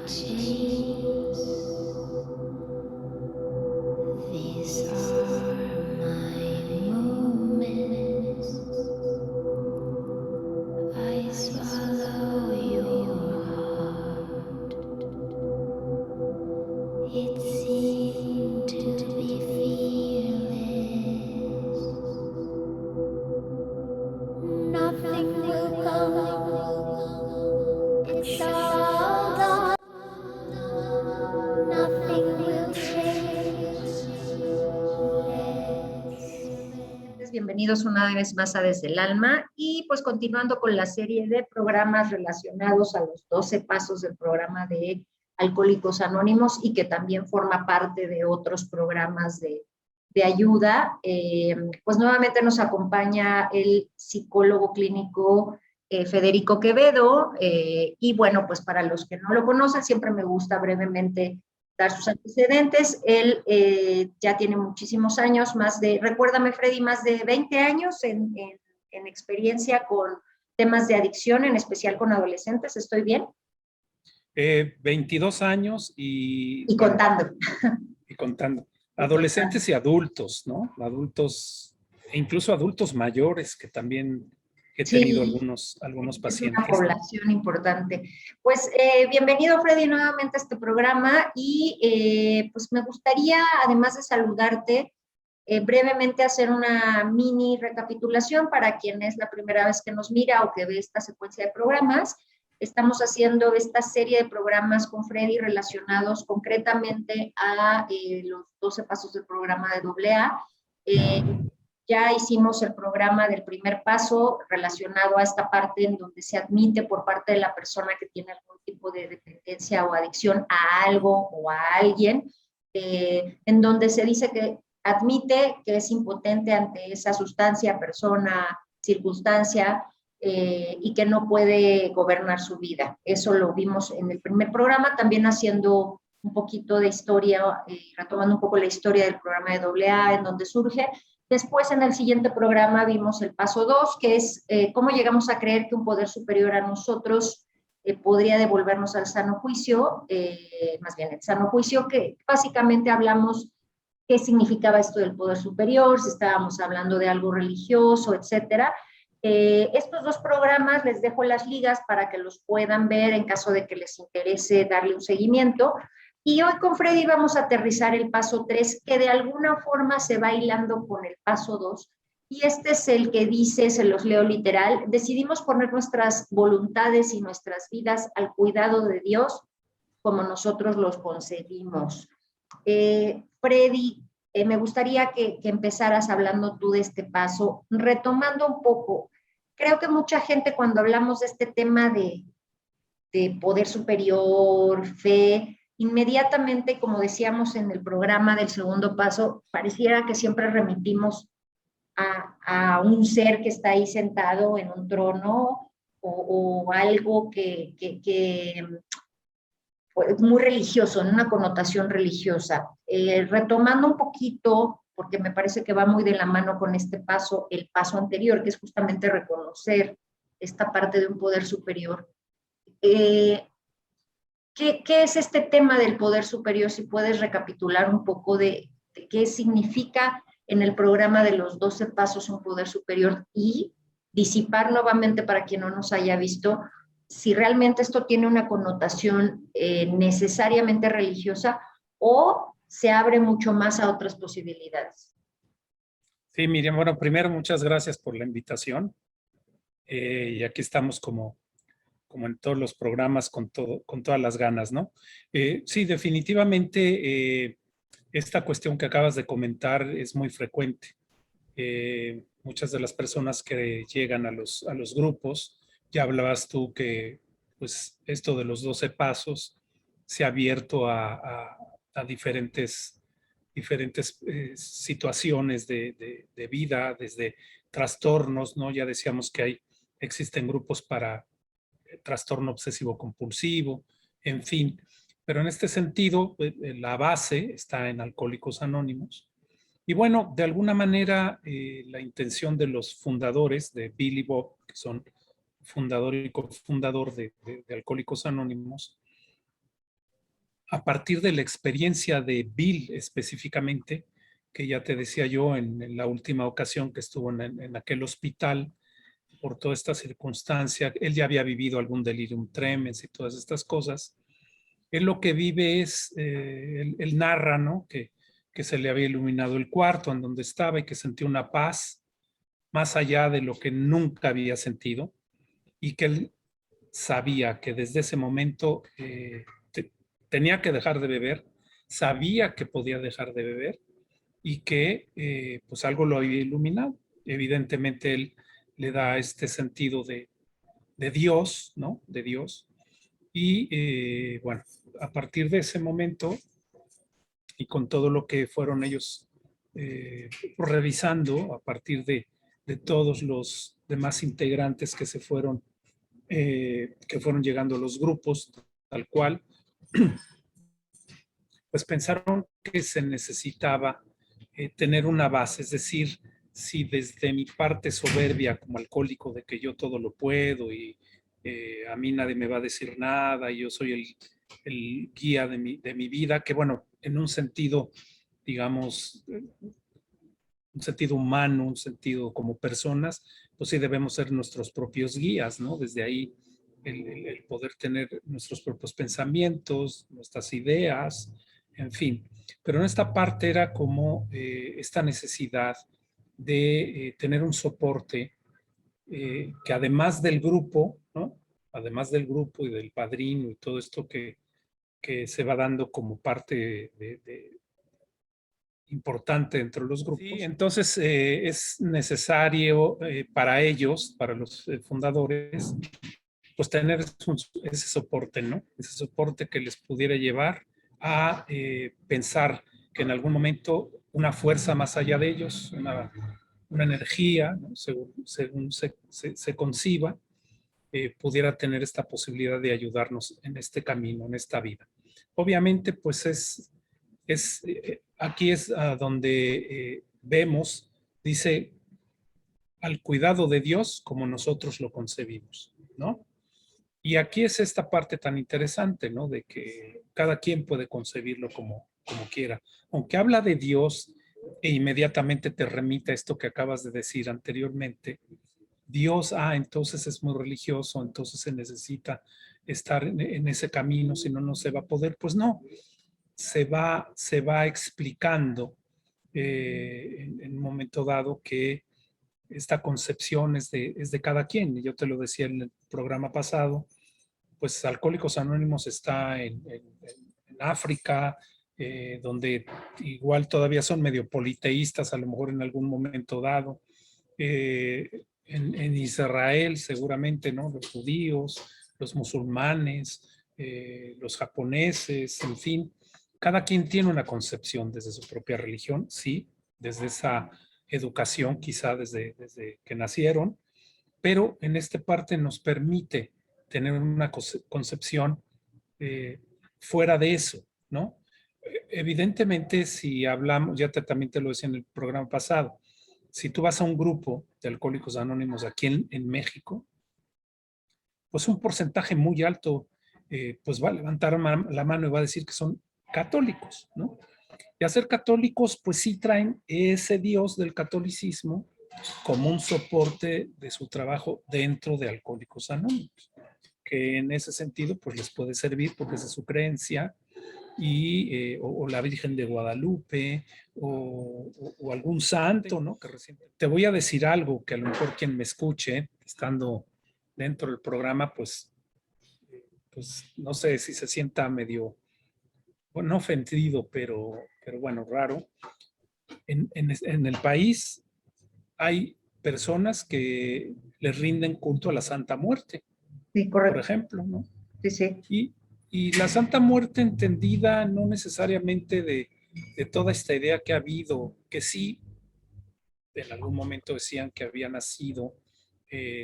chains. These are my moments. I swallow your heart. It seemed to be fearless. Nothing will come. It's all gone. Nothing will change. Bienvenidos una vez más a Desde el Alma y pues continuando con la serie de programas relacionados a los 12 pasos del programa de Alcohólicos Anónimos y que también forma parte de otros programas de ayuda. Pues nuevamente nos acompaña el psicólogo clínico Federico Quevedo y bueno, pues para los que no lo conocen, siempre me gusta brevemente dar sus antecedentes. Él ya tiene muchísimos años, recuérdame Freddy, más de 20 años en experiencia con temas de adicción, en especial con adolescentes, ¿estoy bien? 22 años y contando. Y contando. Adolescentes y adultos, ¿no? Adultos, e incluso adultos mayores que también he tenido algunos pacientes. Es una población importante. Pues bienvenido, Freddy, nuevamente a este programa y pues me gustaría, además de saludarte, brevemente hacer una mini recapitulación para quien es la primera vez que nos mira o que ve esta secuencia de programas. Estamos haciendo esta serie de programas con Freddy relacionados concretamente a los 12 pasos del programa de AA. Ya hicimos el programa del primer paso relacionado a esta parte en donde se admite por parte de la persona que tiene algún tipo de dependencia o adicción a algo o a alguien, en donde se dice que admite que es impotente ante esa sustancia, persona, circunstancia, y que no puede gobernar su vida. Eso lo vimos en el primer programa, también haciendo un poquito de historia, retomando un poco la historia del programa de AA, en donde surge. Después, en el siguiente programa, vimos el paso 2, que es cómo llegamos a creer que un poder superior a nosotros podría devolvernos al sano juicio, más bien el sano juicio, que básicamente hablamos qué significaba esto del poder superior, si estábamos hablando de algo religioso, etcétera. Estos dos programas les dejo las ligas para que los puedan ver en caso de que les interese darle un seguimiento. Y hoy con Freddy vamos a aterrizar el paso 3, que de alguna forma se va hilando con el paso 2. Y este es el que dice, se los leo literal, decidimos poner nuestras voluntades y nuestras vidas al cuidado de Dios como nosotros los concebimos. Freddy, me gustaría que empezaras hablando tú de este paso, retomando un poco. Creo que mucha gente cuando hablamos de este tema de poder superior, fe, inmediatamente, como decíamos en el programa del segundo paso, pareciera que siempre remitimos a un ser que está ahí sentado en un trono o algo que es muy religioso, en una connotación religiosa. Retomando un poquito, porque me parece que va muy de la mano con este paso, el paso anterior, que es justamente reconocer esta parte de un poder superior. ¿Qué es este tema del poder superior? Si puedes recapitular un poco de qué significa en el programa de los 12 pasos un poder superior y disipar nuevamente para quien no nos haya visto si realmente esto tiene una connotación necesariamente religiosa o se abre mucho más a otras posibilidades. Sí, Miriam, bueno, primero muchas gracias por la invitación. Y aquí estamos como en todos los programas, con todas las ganas, ¿no? Sí, definitivamente esta cuestión que acabas de comentar es muy frecuente. Muchas de las personas que llegan a los grupos, ya hablabas tú que pues esto de los 12 pasos se ha abierto a diferentes situaciones de vida, desde trastornos, ¿no? Ya decíamos que existen grupos para trastorno obsesivo compulsivo, en fin. Pero en este sentido, la base está en Alcohólicos Anónimos. Y bueno, de alguna manera, la intención de los fundadores, de Bill y Bob, que son fundador y cofundador de Alcohólicos Anónimos, a partir de la experiencia de Bill específicamente, que ya te decía yo en la última ocasión que estuvo en aquel hospital, por toda esta circunstancia, él ya había vivido algún delirium tremens y todas estas cosas. Él lo que vive es, él narra, ¿no? Que se le había iluminado el cuarto en donde estaba y que sentía una paz más allá de lo que nunca había sentido y que él sabía que desde ese momento tenía que dejar de beber, sabía que podía dejar de beber y que pues algo lo había iluminado. Evidentemente él le da este sentido de Dios, ¿no? De Dios. Y bueno, a partir de ese momento y con todo lo que fueron ellos revisando a partir de todos los demás integrantes que se fueron, que fueron llegando a los grupos, tal cual, pues pensaron que se necesitaba tener una base, es decir, si desde mi parte soberbia como alcohólico de que yo todo lo puedo y a mí nadie me va a decir nada y yo soy el guía de mi vida, que bueno, en un sentido, digamos, un sentido humano, un sentido como personas, pues sí debemos ser nuestros propios guías, ¿no? Desde ahí el poder tener nuestros propios pensamientos, nuestras ideas, en fin. Pero en esta parte era como esta necesidad de tener un soporte que además del grupo, ¿no? Además del grupo y del padrino y todo esto que se va dando como parte importante dentro de los grupos. Sí, entonces es necesario para ellos, para los fundadores, pues tener ese soporte, ¿no? Ese soporte que les pudiera llevar a pensar que en algún momento una fuerza más allá de ellos, una energía, ¿no? según se conciba, pudiera tener esta posibilidad de ayudarnos en este camino, en esta vida. Obviamente, pues aquí es donde vemos, dice, al cuidado de Dios como nosotros lo concebimos, ¿no? Y aquí es esta parte tan interesante, ¿no? De que cada quien puede concebirlo como quiera. Aunque habla de Dios e inmediatamente te remite a esto que acabas de decir anteriormente, Dios, entonces es muy religioso, entonces se necesita estar en ese camino, si no, no se va a poder. Pues no, se va explicando en un momento dado que esta concepción es de cada quien. Y yo te lo decía en el programa pasado, pues Alcohólicos Anónimos está en África, donde igual todavía son medio politeístas, a lo mejor en algún momento dado. En Israel seguramente, ¿no? Los judíos, los musulmanes, los japoneses, en fin, cada quien tiene una concepción desde su propia religión, sí, desde esa educación quizá desde que nacieron, pero en esta parte nos permite tener una concepción fuera de eso, ¿no? Evidentemente, si hablamos, también te lo decía en el programa pasado, si tú vas a un grupo de Alcohólicos Anónimos aquí en México, pues un porcentaje muy alto pues va a levantar la mano y va a decir que son católicos, ¿no? Y a ser católicos, pues sí traen ese Dios del catolicismo como un soporte de su trabajo dentro de Alcohólicos Anónimos, que en ese sentido pues les puede servir porque esa es su creencia, y, o la Virgen de Guadalupe o algún santo, ¿no? Que te voy a decir algo que a lo mejor quien me escuche estando dentro del programa, pues no sé si se sienta medio, bueno, no ofendido, pero bueno, raro. En el país hay personas que le rinden culto a la Santa Muerte, sí, correcto, por ejemplo, ¿no? Sí, sí. Y la Santa Muerte entendida no necesariamente de toda esta idea que ha habido, que sí, en algún momento decían que había nacido,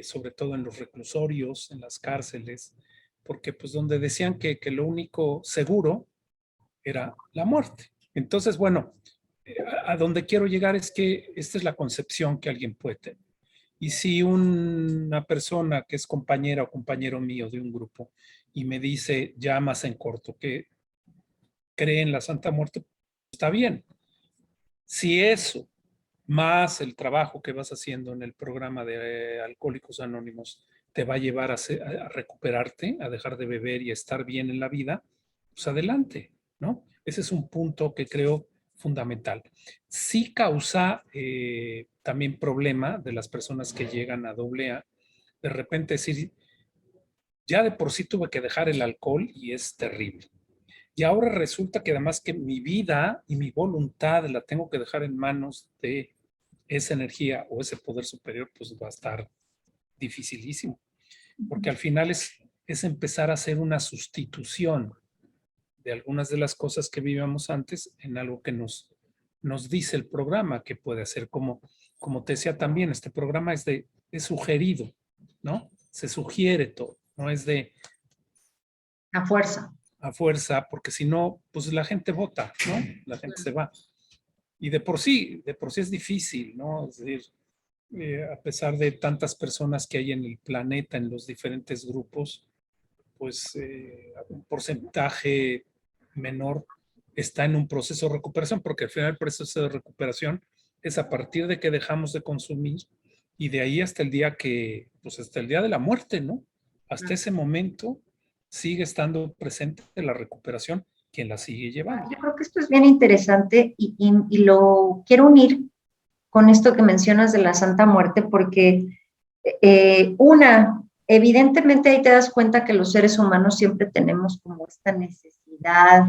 sobre todo en los reclusorios, en las cárceles, porque pues donde decían que lo único seguro era la muerte. Entonces, bueno, a donde quiero llegar es que esta es la concepción que alguien puede tener. Y si una persona que es compañera o compañero mío de un grupo y me dice ya más en corto que cree en la Santa Muerte, está bien. Si eso, más el trabajo que vas haciendo en el programa de Alcohólicos Anónimos, te va a llevar a recuperarte, a dejar de beber y a estar bien en la vida, pues adelante, ¿no? Ese es un punto que creo fundamental. Sí causa también problema de las personas que llegan a AA, de repente decir, ya de por sí tuve que dejar el alcohol y es terrible. Y ahora resulta que además que mi vida y mi voluntad la tengo que dejar en manos de esa energía o ese poder superior, pues va a estar dificilísimo. Porque al final es empezar a hacer una sustitución de algunas de las cosas que vivíamos antes en algo que nos dice el programa que puede hacer. Como te decía también, este programa es sugerido, ¿no? Se sugiere todo, no es de A fuerza. a fuerza, porque si no, pues la gente vota, ¿no? La gente se va. Y de por sí es difícil, ¿no? Es decir, a pesar de tantas personas que hay en el planeta, en los diferentes grupos, pues un porcentaje menor está en un proceso de recuperación, porque al final el proceso de recuperación es a partir de que dejamos de consumir y de ahí hasta el día pues hasta el día de la muerte, ¿no? Hasta ese momento sigue estando presente la recuperación, quien la sigue llevando. Yo creo que esto es bien interesante y lo quiero unir con esto que mencionas de la Santa Muerte, porque evidentemente ahí te das cuenta que los seres humanos siempre tenemos como esta necesidad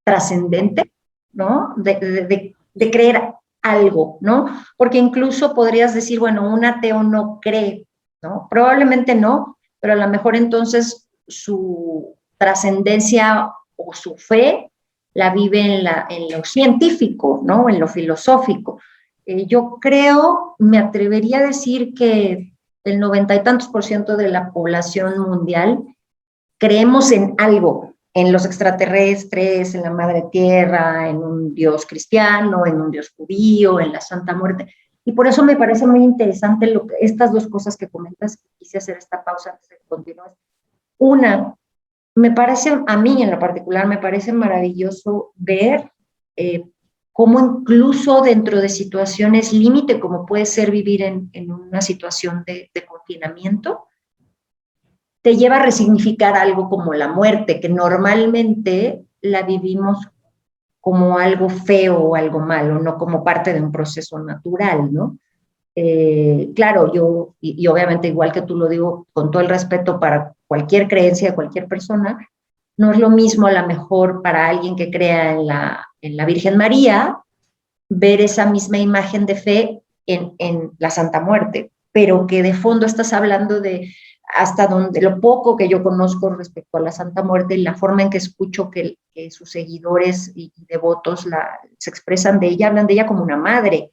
trascendente, ¿no? De creer algo, ¿no? Porque incluso podrías decir, bueno, un ateo no cree, ¿no? Probablemente no, pero a lo mejor entonces su trascendencia o su fe la vive en lo científico, ¿no? En lo filosófico. Yo creo, me atrevería a decir que el 90 y tantos % de la población mundial creemos en algo, en los extraterrestres, en la madre tierra, en un Dios cristiano, en un Dios judío, en la Santa Muerte. Y por eso me parece muy interesante estas dos cosas que comentas. Quise hacer esta pausa antes de que continúes. Una, me parece, a mí en lo particular, me parece maravilloso ver cómo incluso dentro de situaciones límite, como puede ser vivir en una situación de confinamiento, te lleva a resignificar algo como la muerte, que normalmente la vivimos como algo feo o algo malo, no como parte de un proceso natural, ¿no? Claro, yo, y obviamente igual que tú lo digo, con todo el respeto para cualquier creencia de cualquier persona, no es lo mismo a lo mejor para alguien que crea en la Virgen María, ver esa misma imagen de fe en la Santa Muerte, pero que de fondo estás hablando de hasta donde, lo poco que yo conozco respecto a la Santa Muerte y la forma en que escucho que sus seguidores y devotos se expresan de ella, hablan de ella como una madre,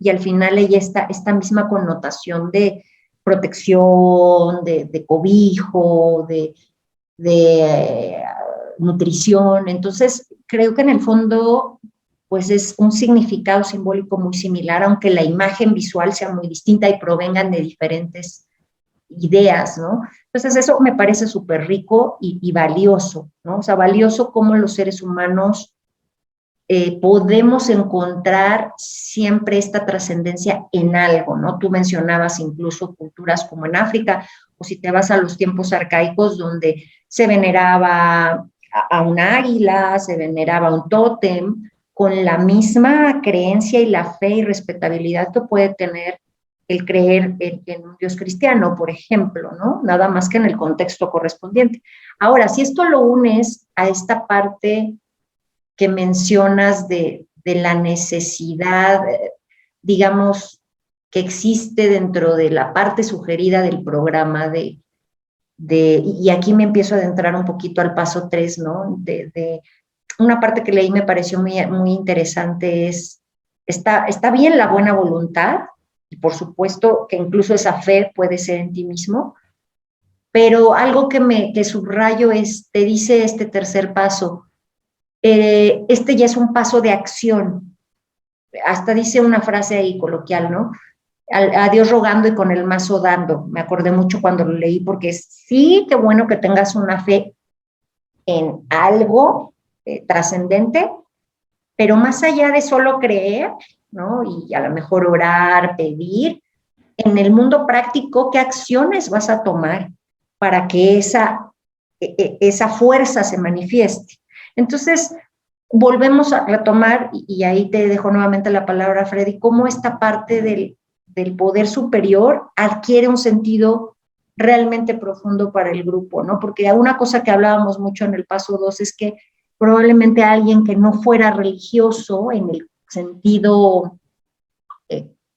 y al final ella esta misma connotación de protección, de cobijo, de nutrición. Entonces, creo que en el fondo, pues es un significado simbólico muy similar, aunque la imagen visual sea muy distinta y provengan de diferentes ideas, ¿no? Entonces eso me parece súper rico y valioso, ¿no? O sea, valioso cómo los seres humanos podemos encontrar siempre esta trascendencia en algo, ¿no? Tú mencionabas incluso culturas como en África, o si te vas a los tiempos arcaicos donde se veneraba a un águila, se veneraba un tótem, con la misma creencia y la fe y respetabilidad que puede tener el creer en un Dios cristiano, por ejemplo, ¿no? Nada más que en el contexto correspondiente. Ahora, si esto lo unes a esta parte que mencionas de la necesidad, digamos, que existe dentro de la parte sugerida del programa y aquí me empiezo a adentrar un poquito al paso 3, ¿no? De una parte que leí me pareció muy, muy interesante está bien la buena voluntad, y por supuesto que incluso esa fe puede ser en ti mismo, pero algo que subrayo te dice este tercer paso, este ya es un paso de acción, hasta dice una frase ahí coloquial, ¿no? A Dios rogando y con el mazo dando, me acordé mucho cuando lo leí, porque sí, qué bueno que tengas una fe en algo, trascendente, pero más allá de solo creer, ¿no? Y a lo mejor orar, pedir, en el mundo práctico, ¿qué acciones vas a tomar para que esa fuerza se manifieste? Entonces, volvemos a retomar, y ahí te dejo nuevamente la palabra, Freddy, cómo esta parte del poder superior adquiere un sentido realmente profundo para el grupo, ¿no? Porque una cosa que hablábamos mucho en el paso 2 es que probablemente alguien que no fuera religioso en el sentido,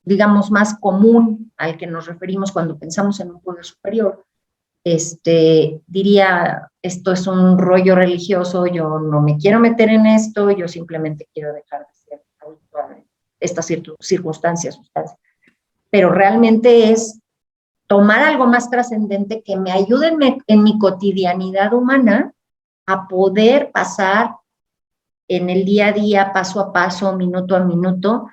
digamos, más común al que nos referimos cuando pensamos en un poder superior, diría, esto es un rollo religioso, yo no me quiero meter en esto, yo simplemente quiero dejar de ser estas circunstancias. Pero realmente es tomar algo más trascendente que me ayude en mi cotidianidad humana a poder pasar en el día a día, paso a paso, minuto a minuto,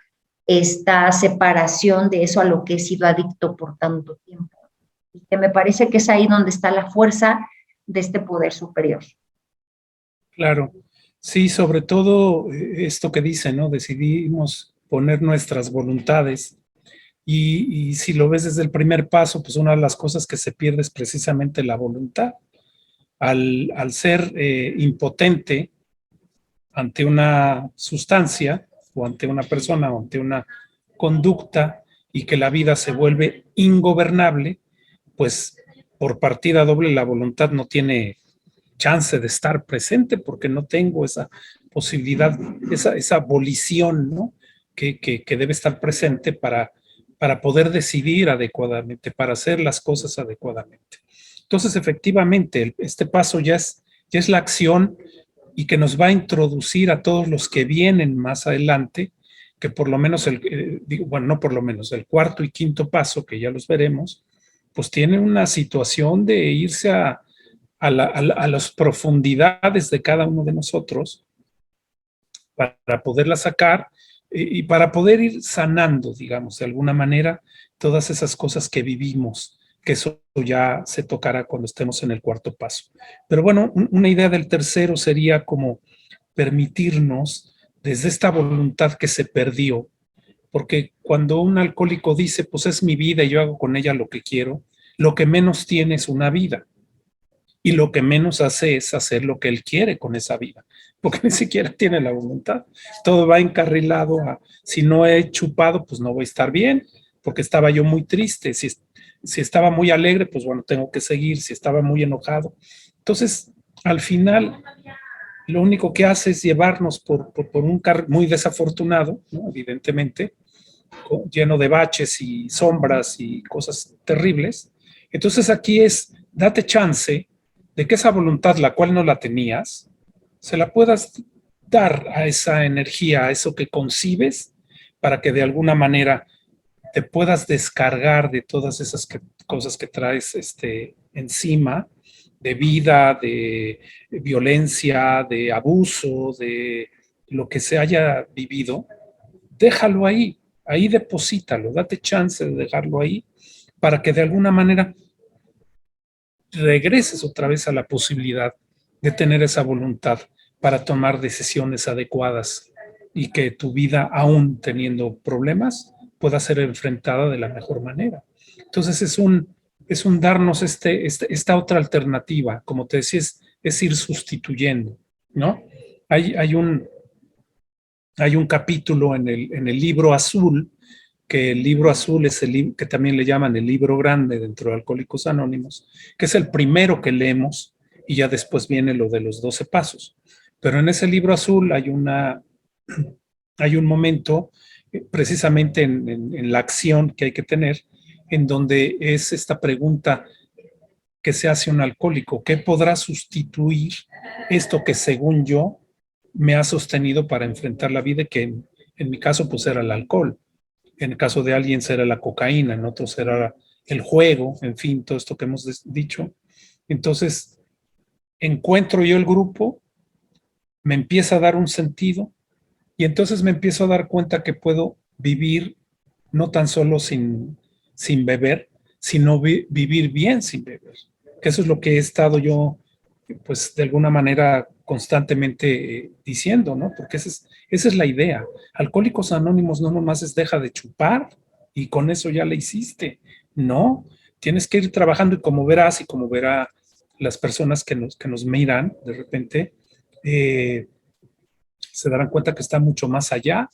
esta separación de eso a lo que he sido adicto por tanto tiempo. Y que me parece que es ahí donde está la fuerza de este poder superior. Claro, sí, sobre todo esto que dice, ¿no? Decidimos poner nuestras voluntades y si lo ves desde el primer paso, pues una de las cosas que se pierde es precisamente la voluntad. Al ser impotente ante una sustancia o ante una persona o ante una conducta y que la vida se vuelve ingobernable, pues por partida doble la voluntad no tiene chance de estar presente porque no tengo esa posibilidad, esa volición, ¿no? que debe estar presente para poder decidir adecuadamente, para hacer las cosas adecuadamente. Entonces, efectivamente, este paso ya es la acción y que nos va a introducir a todos los que vienen más adelante, que por lo menos, bueno, no por lo menos, el cuarto y quinto paso, que ya los veremos, pues tienen una situación de irse a las profundidades de cada uno de nosotros para poderla sacar y para poder ir sanando, digamos, de alguna manera, todas esas cosas que vivimos, que eso ya se tocará cuando estemos en el cuarto paso. Pero bueno, una idea del tercero sería como permitirnos desde esta voluntad que se perdió, porque cuando un alcohólico dice, pues es mi vida y yo hago con ella lo que quiero, lo que menos tiene es una vida. Y lo que menos hace es hacer lo que él quiere con esa vida, porque ni siquiera tiene la voluntad. Todo va encarrilado a, si no he chupado, pues no voy a estar bien, porque estaba yo muy triste. Si estaba muy alegre, pues bueno, tengo que seguir. Si estaba muy enojado. Entonces, al final, lo único que hace es llevarnos por un carril muy desafortunado, ¿no? Evidentemente, lleno de baches y sombras y cosas terribles. Entonces aquí es, date chance de que esa voluntad, la cual no la tenías, se la puedas dar a esa energía, a eso que concibes, para que de alguna manera te puedas descargar de todas esas cosas que traes encima, de vida, de violencia, de abuso, de lo que se haya vivido. Déjalo ahí deposítalo, date chance de dejarlo ahí para que de alguna manera regreses otra vez a la posibilidad de tener esa voluntad para tomar decisiones adecuadas y que tu vida, aún teniendo problemas, pueda ser enfrentada de la mejor manera. Entonces es un darnos esta otra alternativa, como te decía, es ir sustituyendo, ¿no? Hay un capítulo en el libro azul, que el libro azul es el libro que también le llaman el libro grande dentro de Alcohólicos Anónimos, que es el primero que leemos y ya después viene lo de los 12 pasos. Pero en ese libro azul hay un momento, precisamente en la acción que hay que tener, en donde es esta pregunta que se hace un alcohólico: ¿qué podrá sustituir esto que según yo me ha sostenido para enfrentar la vida? Que en mi caso pues era el alcohol. En el caso de alguien será la cocaína, en otros será el juego, en fin, todo esto que hemos dicho. Entonces, encuentro yo el grupo, me empieza a dar un sentido y entonces me empiezo a dar cuenta que puedo vivir no tan solo sin beber, sino vivir bien sin beber. Que eso es lo que he estado yo pues de alguna manera constantemente diciendo, ¿no? Porque esa es la idea. Alcohólicos Anónimos no nomás es deja de chupar y con eso ya le hiciste. No, tienes que ir trabajando y como verás y como verá las personas que nos miran de repente, se darán cuenta que está mucho más allá,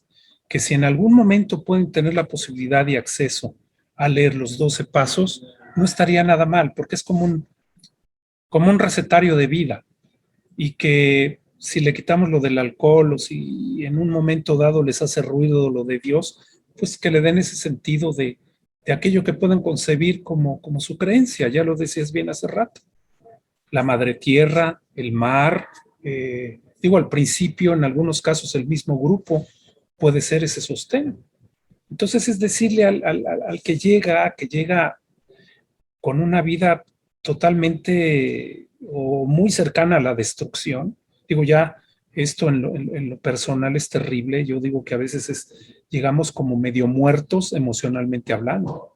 que si en algún momento pueden tener la posibilidad y acceso a leer los 12 pasos, no estaría nada mal, porque es como un recetario de vida, y que si le quitamos lo del alcohol o si en un momento dado les hace ruido lo de Dios, pues que le den ese sentido de aquello que pueden concebir como su creencia. Ya lo decías bien hace rato. La madre tierra, el mar, digo, al principio, en algunos casos, el mismo grupo puede ser ese sostén. Entonces es decirle al que llega con una vida totalmente o muy cercana a la destrucción. Digo, ya esto en lo personal es terrible. Yo digo que a veces llegamos como medio muertos emocionalmente hablando.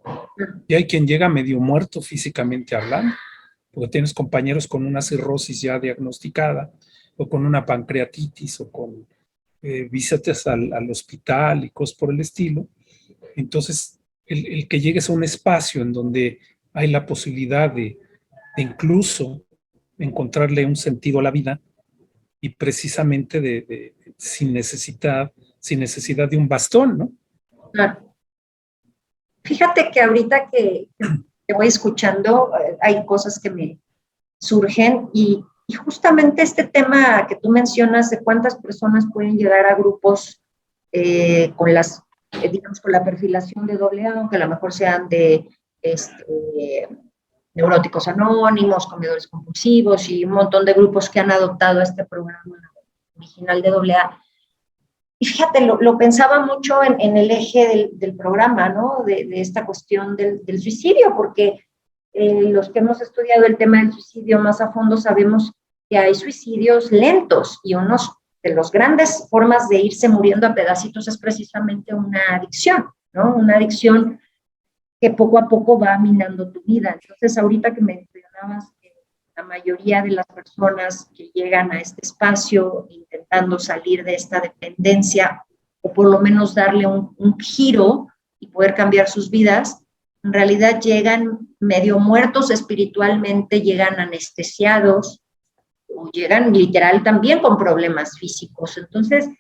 Y hay quien llega medio muerto físicamente hablando, porque tienes compañeros con una cirrosis ya diagnosticada, o con una pancreatitis, o con visitas al hospital y cosas por el estilo. Entonces, el que llegues a un espacio en donde hay la posibilidad de incluso encontrarle un sentido a la vida, y precisamente sin necesidad de un bastón, ¿no? Claro. Fíjate que ahorita que voy escuchando, hay cosas que me surgen y justamente este tema que tú mencionas de cuántas personas pueden llegar a grupos digamos, con la perfilación de AA, aunque a lo mejor sean de neuróticos anónimos, comedores compulsivos y un montón de grupos que han adoptado este programa original de AA. Y fíjate, lo pensaba mucho en el eje del programa, ¿no? De esta cuestión del suicidio, porque los que hemos estudiado el tema del suicidio más a fondo sabemos que hay suicidios lentos y unos de las grandes formas de irse muriendo a pedacitos es precisamente una adicción, ¿no? Una adicción que poco a poco va minando tu vida. Entonces, ahorita que mencionabas que la mayoría de las personas que llegan a este espacio intentando salir de esta dependencia o por lo menos darle un giro y poder cambiar sus vidas, en realidad llegan medio muertos espiritualmente, llegan anestesiados o llegan literal también con problemas físicos. Entonces,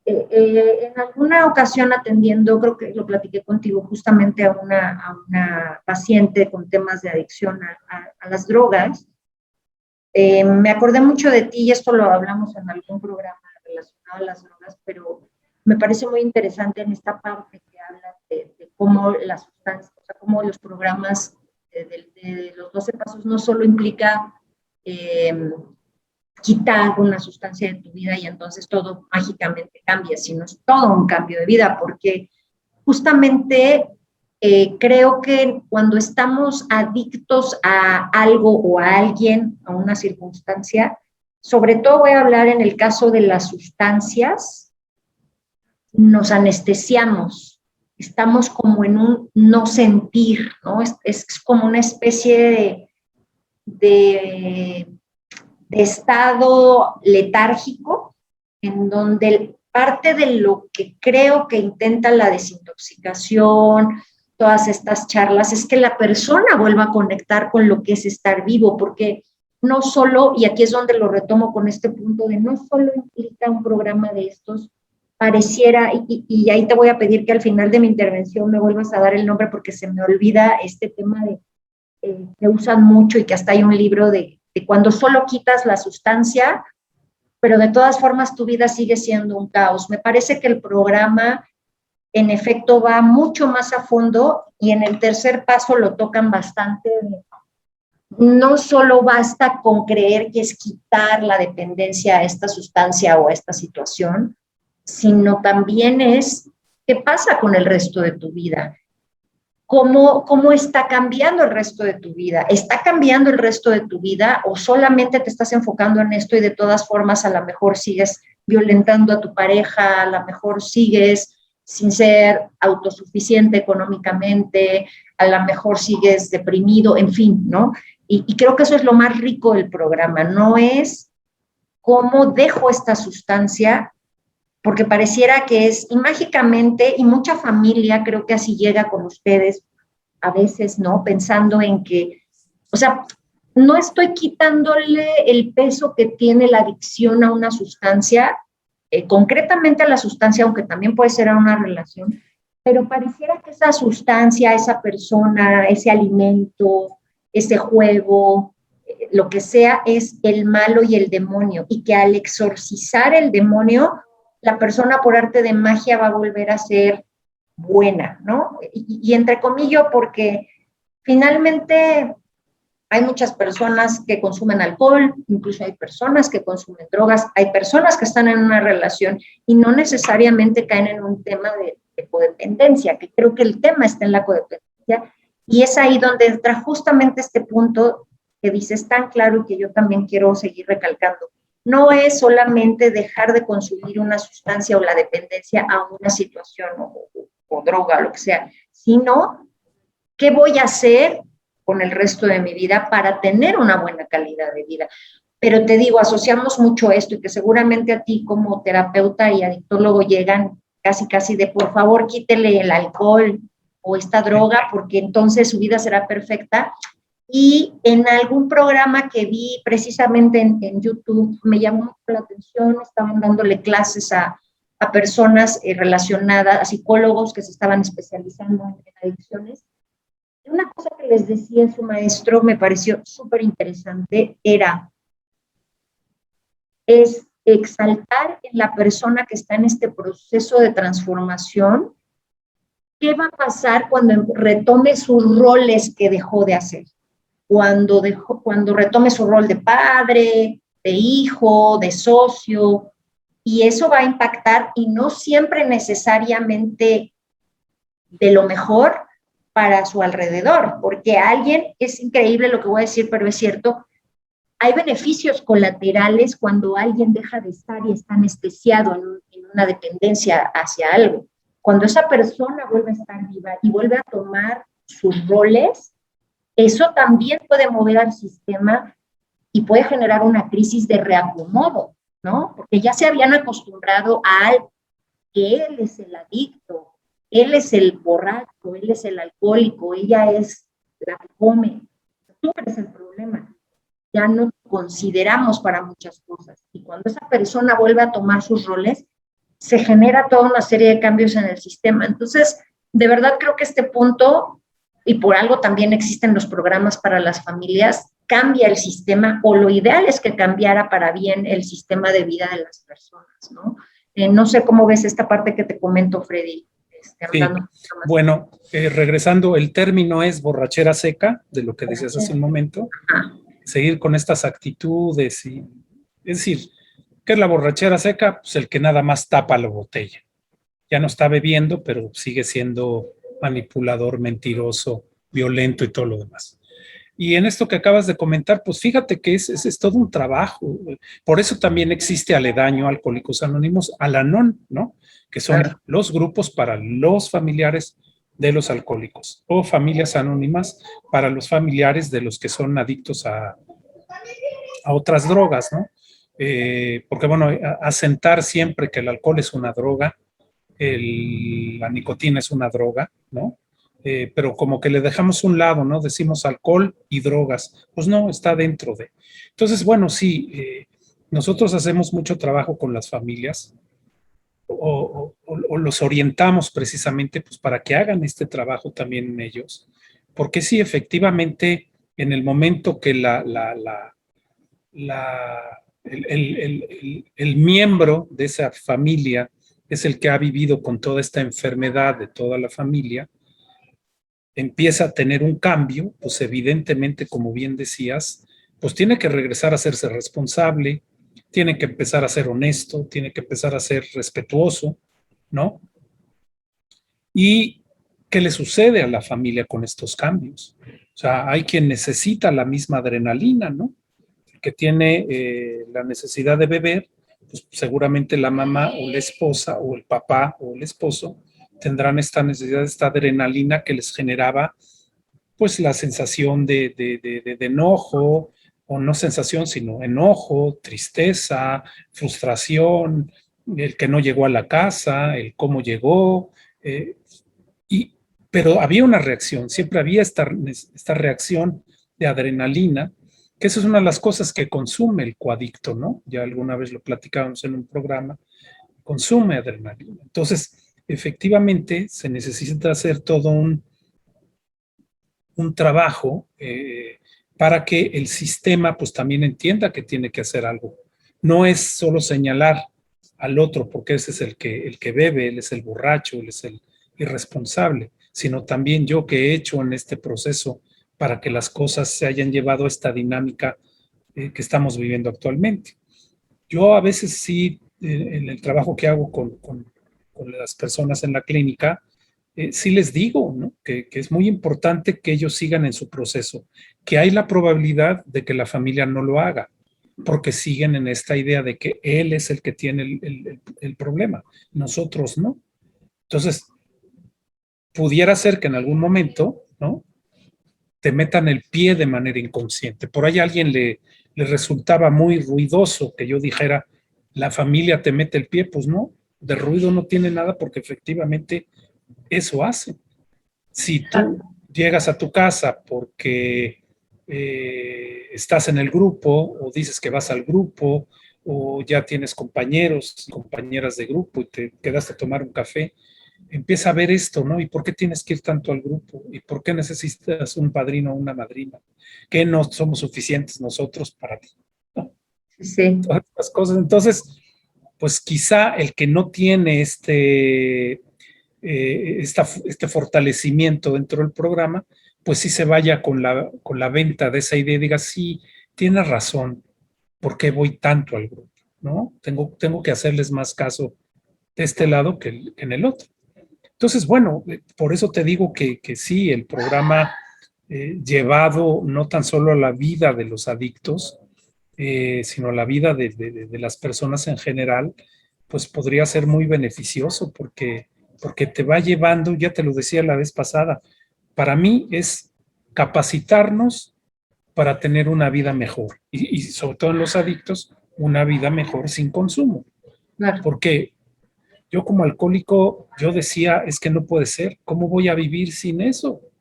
en alguna ocasión atendiendo, creo que lo platiqué contigo, justamente a una paciente con temas de adicción a las drogas, me acordé mucho de ti y esto lo hablamos en algún programa relacionado a las drogas, pero me parece muy interesante en esta parte que habla de cómo las sustancias, o sea, cómo los programas de los 12 pasos no solo implica quitar una sustancia de tu vida y entonces todo mágicamente cambia, sino es todo un cambio de vida, porque justamente creo que cuando estamos adictos a algo o a alguien, a una circunstancia, sobre todo voy a hablar en el caso de las sustancias, nos anestesiamos, estamos como en un no sentir, ¿no? Es como una especie de estado letárgico, en donde parte de lo que creo que intenta la desintoxicación, todas estas charlas, es que la persona vuelva a conectar con lo que es estar vivo, porque no solo, y aquí es donde lo retomo con este punto de no solo implica un programa de estos, pareciera, y ahí te voy a pedir que al final de mi intervención me vuelvas a dar el nombre porque se me olvida este tema de que usan mucho y que hasta hay un libro de cuando solo quitas la sustancia, pero de todas formas tu vida sigue siendo un caos. Me parece que el programa en efecto va mucho más a fondo y en el tercer paso lo tocan bastante. No solo basta con creer que es quitar la dependencia a esta sustancia o a esta situación, sino también es qué pasa con el resto de tu vida. ¿Cómo está cambiando el resto de tu vida? ¿Está cambiando el resto de tu vida o solamente te estás enfocando en esto y de todas formas a lo mejor sigues violentando a tu pareja, a lo mejor sigues sin ser autosuficiente económicamente, a lo mejor sigues deprimido, en fin, ¿no? Y creo que eso es lo más rico del programa, no es cómo dejo esta sustancia, porque pareciera que es, y mágicamente, y mucha familia creo que así llega con ustedes, a veces, ¿no? Pensando en que, o sea, no estoy quitándole el peso que tiene la adicción a una sustancia, concretamente a la sustancia, aunque también puede ser a una relación, pero pareciera que esa sustancia, esa persona, ese alimento, ese juego, lo que sea, es el malo y el demonio, y que al exorcizar el demonio, la persona por arte de magia va a volver a ser buena, ¿no? Y entre comillas, porque finalmente hay muchas personas que consumen alcohol, incluso hay personas que consumen drogas, hay personas que están en una relación y no necesariamente caen en un tema de codependencia, que creo que el tema está en la codependencia, y es ahí donde entra justamente este punto que dices tan claro y que yo también quiero seguir recalcando. No es solamente dejar de consumir una sustancia o la dependencia a una situación o droga o lo que sea, sino qué voy a hacer con el resto de mi vida para tener una buena calidad de vida. Pero te digo, asociamos mucho esto y que seguramente a ti como terapeuta y adictólogo llegan casi de por favor quítele el alcohol o esta droga porque entonces su vida será perfecta. Y en algún programa que vi precisamente en YouTube me llamó mucho la atención, estaban dándole clases a personas relacionadas, a psicólogos que se estaban especializando en adicciones. Una cosa que les decía su maestro me pareció súper interesante, es exaltar en la persona que está en este proceso de transformación, qué va a pasar cuando retome sus roles que dejó de hacer, cuando retome su rol de padre, de hijo, de socio, y eso va a impactar y no siempre necesariamente de lo mejor para su alrededor, porque alguien, es increíble lo que voy a decir, pero es cierto, hay beneficios colaterales cuando alguien deja de estar y está anestesiado en una dependencia hacia algo. Cuando esa persona vuelve a estar viva y vuelve a tomar sus roles, eso también puede mover al sistema y puede generar una crisis de reacomodo, ¿no? Porque ya se habían acostumbrado a que él es el adicto, él es el borracho, él es el alcohólico, ella es la que come. Tú eres el problema. Ya no consideramos para muchas cosas. Y cuando esa persona vuelve a tomar sus roles, se genera toda una serie de cambios en el sistema. Entonces, de verdad creo que este punto, y por algo también existen los programas para las familias, cambia el sistema, o lo ideal es que cambiara para bien el sistema de vida de las personas, ¿no? No sé cómo ves esta parte que te comento, Freddy. Sí. Bueno, regresando, el término es borrachera seca, de lo que decías hace un momento. Ajá. Seguir con estas actitudes, es decir, ¿qué es la borrachera seca? Pues el que nada más tapa la botella. Ya no está bebiendo, pero sigue siendo manipulador, mentiroso, violento y todo lo demás. Y en esto que acabas de comentar, pues fíjate que es todo un trabajo. Por eso también existe Aledaño, Alcohólicos Anónimos, Al-Anon, ¿no? Que son los grupos para los familiares de los alcohólicos, o familias anónimas para los familiares de los que son adictos a otras drogas, ¿no? Porque, bueno, asentar siempre que el alcohol es una droga, la nicotina es una droga, ¿no? Pero como que le dejamos un lado, ¿no? Decimos alcohol y drogas. Pues no, está dentro de. Entonces, bueno, sí, nosotros hacemos mucho trabajo con las familias o los orientamos precisamente pues, para que hagan este trabajo también en ellos. Porque sí, efectivamente, en el momento que el miembro de esa familia es el que ha vivido con toda esta enfermedad de toda la familia, empieza a tener un cambio, pues evidentemente, como bien decías, pues tiene que regresar a hacerse responsable, tiene que empezar a ser honesto, tiene que empezar a ser respetuoso, ¿no? ¿Y qué le sucede a la familia con estos cambios? O sea, hay quien necesita la misma adrenalina, ¿no? El que tiene la necesidad de beber, pues seguramente la mamá o la esposa o el papá o el esposo tendrán esta necesidad, esta adrenalina que les generaba pues la sensación de enojo, o no sensación, sino enojo, tristeza, frustración, el que no llegó a la casa, el cómo llegó, pero había una reacción, siempre había esta reacción de adrenalina, que esa es una de las cosas que consume el coadicto, ¿no? Ya alguna vez lo platicábamos en un programa, consume adrenalina. Entonces, efectivamente, se necesita hacer todo un trabajo para que el sistema pues también entienda que tiene que hacer algo. No es solo señalar al otro porque ese es el que bebe, él es el borracho, él es el irresponsable, sino también yo que he hecho en este proceso para que las cosas se hayan llevado a esta dinámica que estamos viviendo actualmente. Yo a veces sí, en el trabajo que hago con las personas en la clínica, sí les digo, ¿no? que es muy importante que ellos sigan en su proceso, que hay la probabilidad de que la familia no lo haga, porque siguen en esta idea de que él es el que tiene el problema, nosotros no. Entonces, pudiera ser que en algún momento, ¿no? te metan el pie de manera inconsciente. Por ahí a alguien le resultaba muy ruidoso que yo dijera, la familia te mete el pie, pues no, de ruido no tiene nada porque efectivamente eso hace. Si tú llegas a tu casa porque estás en el grupo o dices que vas al grupo o ya tienes compañeros y compañeras de grupo y te quedaste a tomar un café, empieza a ver esto, ¿no? ¿Y por qué tienes que ir tanto al grupo? ¿Y por qué necesitas un padrino o una madrina? ¿Que no somos suficientes nosotros para ti? ¿No? Sí. Todas estas cosas. Entonces, pues quizá el que no tiene este fortalecimiento dentro del programa, pues sí se vaya con la venta de esa idea y diga, sí, tienes razón, ¿por qué voy tanto al grupo? ¿No? Tengo que hacerles más caso de este lado que en el otro. Entonces, bueno, por eso te digo que sí, el programa llevado no tan solo a la vida de los adictos, sino a la vida de las personas en general, pues podría ser muy beneficioso porque te va llevando, ya te lo decía la vez pasada, para mí es capacitarnos para tener una vida mejor y sobre todo en los adictos, una vida mejor sin consumo. Claro. Porque yo como alcohólico, yo decía, es que no puede ser, ¿cómo voy a vivir sin eso? O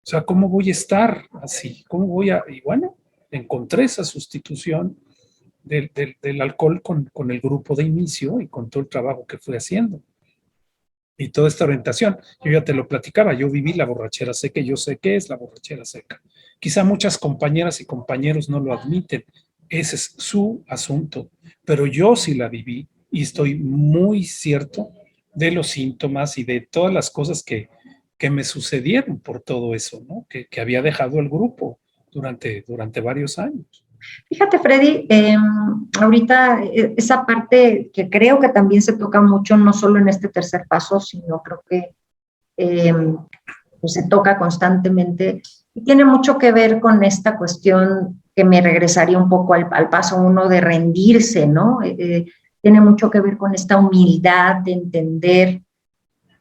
sea, ¿cómo voy a estar así? ¿Cómo voy a...? Y bueno, encontré esa sustitución del alcohol con el grupo de inicio y con todo el trabajo que fui haciendo. Y toda esta orientación, yo ya te lo platicaba, yo viví la borrachera seca, yo sé qué es la borrachera seca. Quizá muchas compañeras y compañeros no lo admiten, ese es su asunto, pero yo sí la viví y estoy muy cierto de los síntomas y de todas las cosas que me sucedieron por todo eso, ¿no? Que había dejado el grupo durante varios años. Fíjate, Freddy, ahorita esa parte que creo que también se toca mucho, no solo en este tercer paso, sino creo que pues se toca constantemente y tiene mucho que ver con esta cuestión que me regresaría un poco al paso uno de rendirse, ¿no? Tiene mucho que ver con esta humildad de entender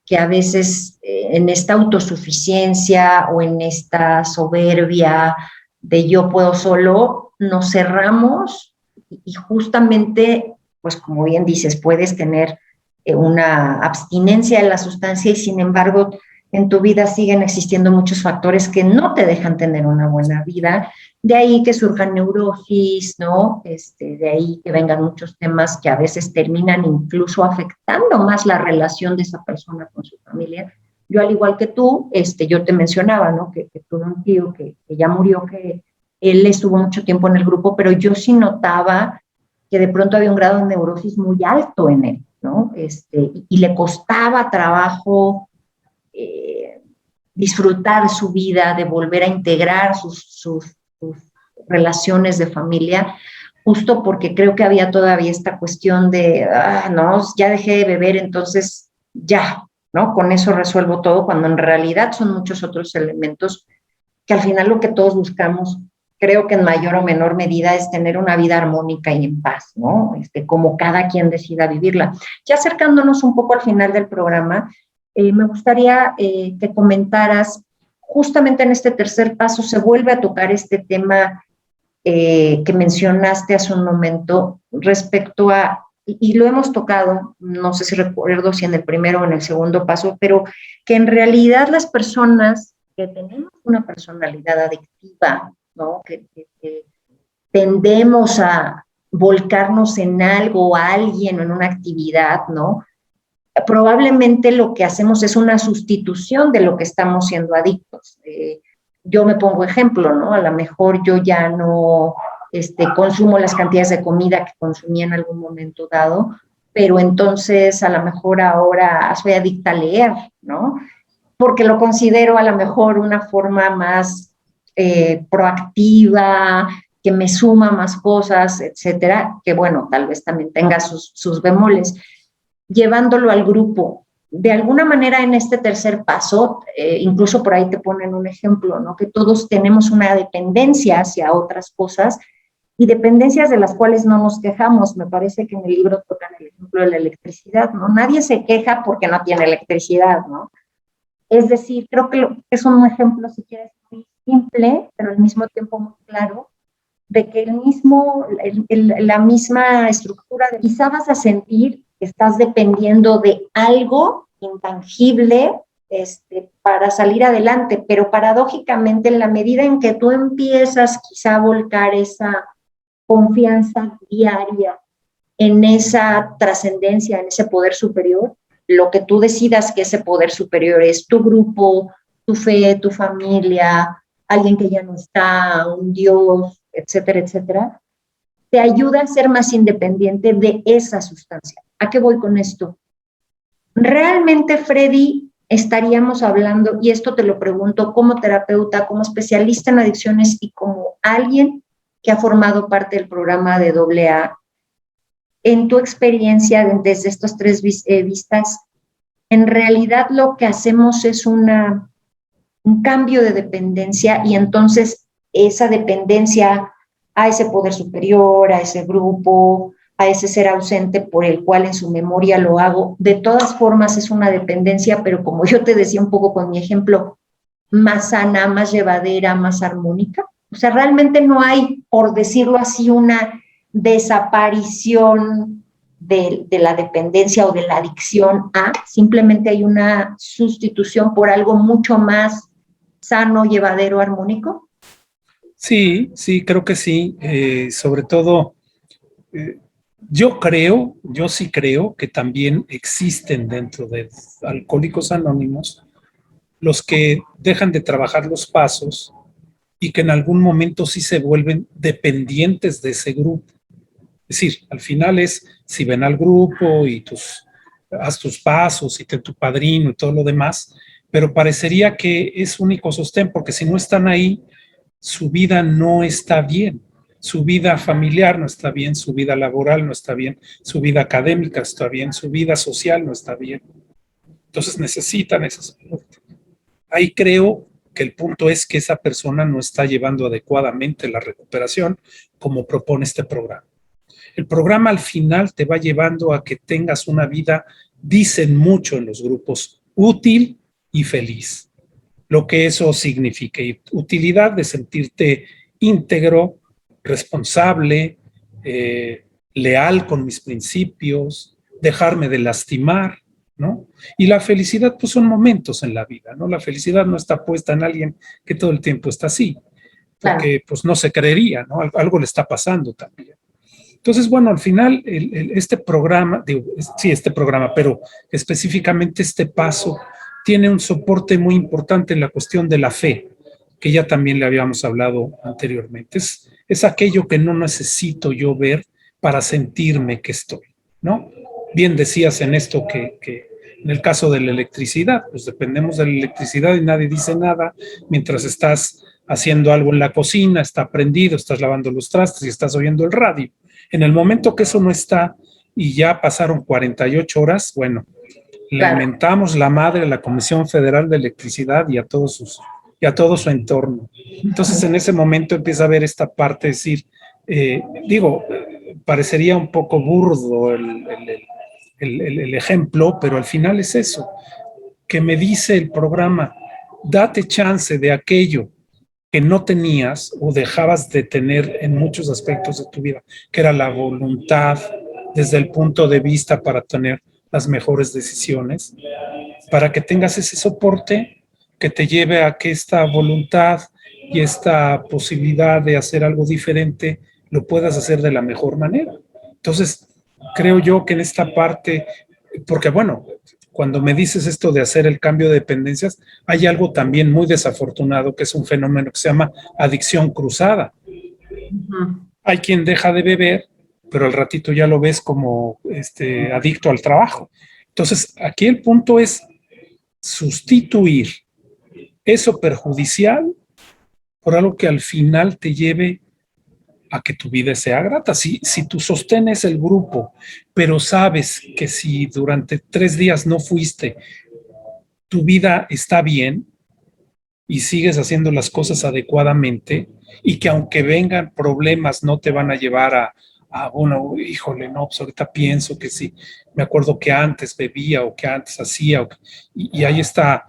que a veces en esta autosuficiencia o en esta soberbia de yo puedo solo, nos cerramos y justamente, pues como bien dices, puedes tener una abstinencia de la sustancia y sin embargo en tu vida siguen existiendo muchos factores que no te dejan tener una buena vida, de ahí que surjan neurosis, ¿no? De ahí que vengan muchos temas que a veces terminan incluso afectando más la relación de esa persona con su familia. Yo al igual que tú, yo te mencionaba, ¿no? Que tuve un tío que ya murió, que él estuvo mucho tiempo en el grupo, pero yo sí notaba que de pronto había un grado de neurosis muy alto en él, ¿no? Y le costaba trabajo disfrutar su vida, de volver a integrar sus relaciones de familia, justo porque creo que había todavía esta cuestión de, no, ya dejé de beber, entonces ya, ¿no? Con eso resuelvo todo, cuando en realidad son muchos otros elementos que al final lo que todos buscamos, creo que en mayor o menor medida, es tener una vida armónica y en paz, ¿no? Como cada quien decida vivirla. Ya acercándonos un poco al final del programa, me gustaría que comentaras justamente en este tercer paso se vuelve a tocar este tema que mencionaste hace un momento respecto a, y lo hemos tocado, no sé si recuerdo si en el primero o en el segundo paso, pero que en realidad las personas que tenemos una personalidad adictiva, ¿no? Que tendemos a volcarnos en algo o a alguien o en una actividad, ¿no? Probablemente lo que hacemos es una sustitución de lo que estamos siendo adictos. Yo me pongo ejemplo, ¿no? A lo mejor yo ya no consumo las cantidades de comida que consumía en algún momento dado, pero entonces a lo mejor ahora soy adicta a leer, ¿no? Porque lo considero a lo mejor una forma más proactiva, que me suma más cosas, etcétera, que bueno, tal vez también tenga sus bemoles. Llevándolo al grupo. De alguna manera en este tercer paso, incluso por ahí te ponen un ejemplo, ¿no? Que todos tenemos una dependencia hacia otras cosas y dependencias de las cuales no nos quejamos. Me parece que en el libro tocan el ejemplo de la electricidad, ¿no? Nadie se queja porque no tiene electricidad, ¿no? Es decir, creo que es un ejemplo, si quieres, muy simple, pero al mismo tiempo muy claro, de que la misma estructura, quizá vas a sentir que estás dependiendo de algo intangible para salir adelante, pero paradójicamente en la medida en que tú empiezas quizá a volcar esa confianza diaria en esa trascendencia, en ese poder superior, lo que tú decidas que ese poder superior es tu grupo, tu fe, tu familia, alguien que ya no está, un Dios, etcétera, etcétera, te ayuda a ser más independiente de esa sustancia. ¿A qué voy con esto? Realmente, Freddy, estaríamos hablando, y esto te lo pregunto como terapeuta, como especialista en adicciones y como alguien que ha formado parte del programa de AA, en tu experiencia desde estos tres vistas, en realidad lo que hacemos es un cambio de dependencia y entonces esa dependencia a ese poder superior, a ese grupo, a ese ser ausente por el cual en su memoria lo hago, de todas formas es una dependencia, pero como yo te decía un poco con mi ejemplo, más sana, más llevadera, más armónica. O sea, realmente no hay, por decirlo así, una desaparición de la dependencia o de la adicción a, simplemente hay una sustitución por algo mucho más sano, llevadero, armónico. Sí, sí, creo que sí. Sobre todo, yo sí creo que también existen dentro de Alcohólicos Anónimos los que dejan de trabajar los pasos y que en algún momento sí se vuelven dependientes de ese grupo. Es decir, al final es, si ven al grupo y haz tus pasos y ten tu padrino y todo lo demás, pero parecería que es único sostén, porque si no están ahí, su vida no está bien, su vida familiar no está bien, su vida laboral no está bien, su vida académica está bien, su vida social no está bien. Entonces necesitan esa soporte. Ahí creo que el punto es que esa persona no está llevando adecuadamente la recuperación como propone este programa. El programa al final te va llevando a que tengas una vida, dicen mucho en los grupos, útil y feliz. Lo que eso significa. Y utilidad de sentirte íntegro, responsable, leal con mis principios, dejarme de lastimar, ¿no? Y la felicidad, pues son momentos en la vida, ¿no? La felicidad no está puesta en alguien que todo el tiempo está así, porque pues no se creería, ¿no? Algo le está pasando también. Entonces, bueno, al final, este programa, pero específicamente este paso, tiene un soporte muy importante en la cuestión de la fe, que ya también le habíamos hablado anteriormente. Es aquello que no necesito yo ver para sentirme que estoy, ¿no? Bien decías en esto que en el caso de la electricidad, pues dependemos de la electricidad y nadie dice nada mientras estás haciendo algo en la cocina, está prendido, estás lavando los trastes y estás oyendo el radio. En el momento que eso no está y ya pasaron 48 horas, bueno, lamentamos la madre de la Comisión Federal de Electricidad y a todo su entorno. Entonces, en ese momento empieza a ver esta parte, es decir, parecería un poco burdo el ejemplo, pero al final es eso, que me dice el programa, date chance de aquello que no tenías o dejabas de tener en muchos aspectos de tu vida, que era la voluntad desde el punto de vista para tener las mejores decisiones, para que tengas ese soporte que te lleve a que esta voluntad y esta posibilidad de hacer algo diferente lo puedas hacer de la mejor manera. Entonces, creo yo que en esta parte, porque bueno, cuando me dices esto de hacer el cambio de dependencias, hay algo también muy desafortunado que es un fenómeno que se llama adicción cruzada. Hay quien deja de beber, pero al ratito ya lo ves como adicto al trabajo. Entonces, aquí el punto es sustituir eso perjudicial por algo que al final te lleve a que tu vida sea grata. Si tú sostenes el grupo, pero sabes que si durante 3 días no fuiste, tu vida está bien y sigues haciendo las cosas adecuadamente y que aunque vengan problemas no te van a llevar bueno, híjole, no, pues ahorita pienso que sí, me acuerdo que antes bebía o que antes hacía, y hay esta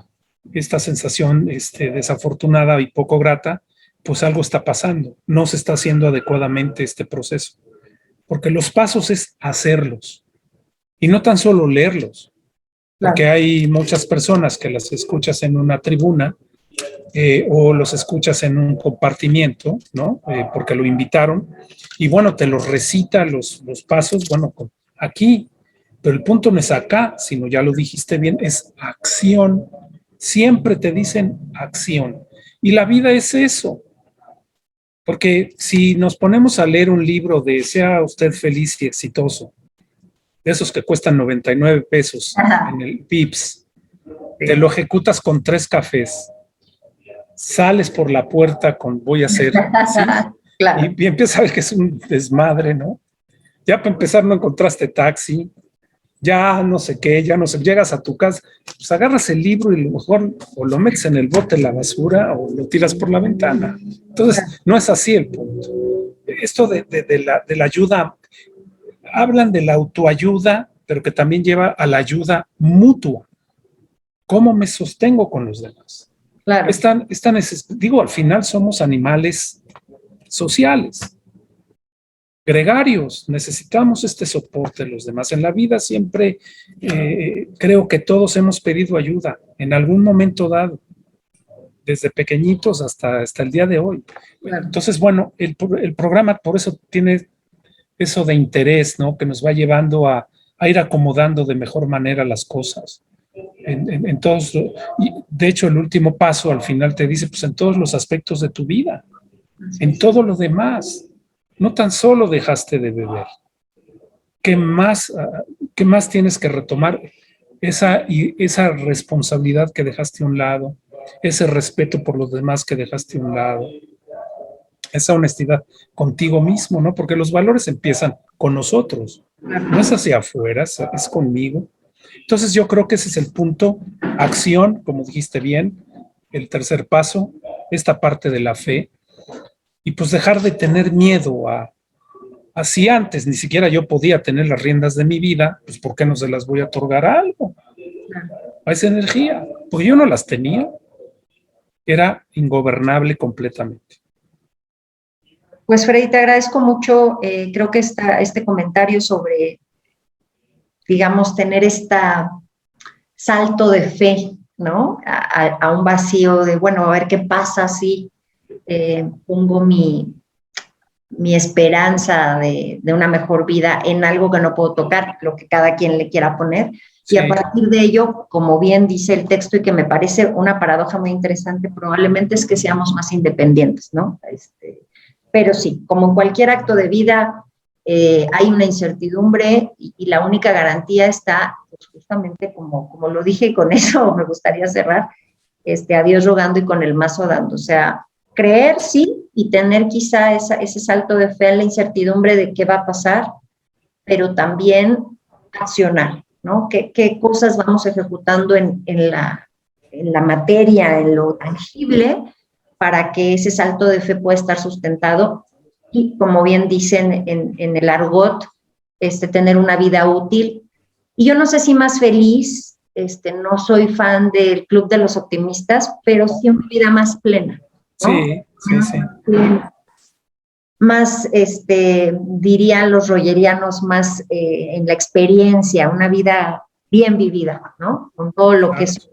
sensación desafortunada y poco grata, pues algo está pasando, no se está haciendo adecuadamente este proceso, porque los pasos es hacerlos y no tan solo leerlos, porque hay muchas personas que las escuchas en una tribuna o los escuchas en un compartimiento, ¿no? Porque lo invitaron y bueno, te los recita los pasos, bueno, aquí, pero el punto no es acá, sino ya lo dijiste bien, es acción. Siempre te dicen acción. Y la vida es eso. Porque si nos ponemos a leer un libro de Sea usted feliz y exitoso, de esos que cuestan 99 pesos en el Vips, te lo ejecutas con 3 cafés, sales por la puerta con voy a hacer así, claro. y empiezas a ver que es un desmadre, ¿no? Ya para empezar no encontraste taxi, ya no sé qué, ya no sé, llegas a tu casa, pues agarras el libro y lo mejor o lo metes en el bote de la basura o lo tiras por la ventana. Entonces, no es así el punto. Esto de la ayuda, hablan de la autoayuda, pero que también lleva a la ayuda mutua. ¿Cómo me sostengo con los demás? Claro. Digo, al final somos animales sociales. Gregarios, necesitamos este soporte de los demás. En la vida siempre creo que todos hemos pedido ayuda en algún momento dado, desde pequeñitos hasta el día de hoy. Claro. Entonces, bueno, el programa por eso tiene eso de interés, ¿no? Que nos va llevando a ir acomodando de mejor manera las cosas. En todos, y de hecho, el último paso al final te dice, pues en todos los aspectos de tu vida, en todo lo demás. No tan solo dejaste de beber. ¿Qué más tienes que retomar? Esa responsabilidad que dejaste a un lado, ese respeto por los demás que dejaste a un lado, esa honestidad contigo mismo, ¿no? Porque los valores empiezan con nosotros, no es hacia afuera, es conmigo. Entonces yo creo que ese es el punto, acción, como dijiste bien, el tercer paso, esta parte de la fe, y pues dejar de tener miedo si antes ni siquiera yo podía tener las riendas de mi vida, pues ¿por qué no se las voy a otorgar a algo? A esa energía, porque yo no las tenía, era ingobernable completamente. Pues Freddy, te agradezco mucho, creo que este comentario sobre, digamos, tener salto de fe, ¿no? A un vacío de, bueno, a ver qué pasa si pongo mi esperanza de una mejor vida en algo que no puedo tocar, lo que cada quien le quiera poner. Sí. Y a partir de ello, como bien dice el texto y que me parece una paradoja muy interesante, probablemente es que seamos más independientes, ¿no? Pero sí, como en cualquier acto de vida, hay una incertidumbre y la única garantía está, pues justamente como lo dije, y con eso me gustaría cerrar, a Dios rogando y con el mazo dando. O sea, creer, sí, y tener quizá ese salto de fe en la incertidumbre de qué va a pasar, pero también accionar, ¿no? ¿Qué cosas vamos ejecutando en la materia, en lo tangible, para que ese salto de fe pueda estar sustentado y, como bien dicen en el argot, tener una vida útil. Y yo no sé si más feliz no soy fan del Club de los Optimistas, pero sí una vida más plena, ¿no? Sí, sí, sí. Más, dirían los rogerianos, más en la experiencia, una vida bien vivida, ¿no? Con todo lo que es.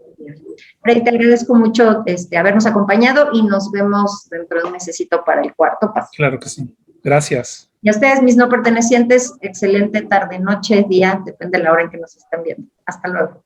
Freddy, te agradezco mucho habernos acompañado y nos vemos dentro de un mesecito para el cuarto paso. Claro que sí. Gracias. Y a ustedes, mis no pertenecientes, excelente tarde, noche, día, depende de la hora en que nos estén viendo. Hasta luego.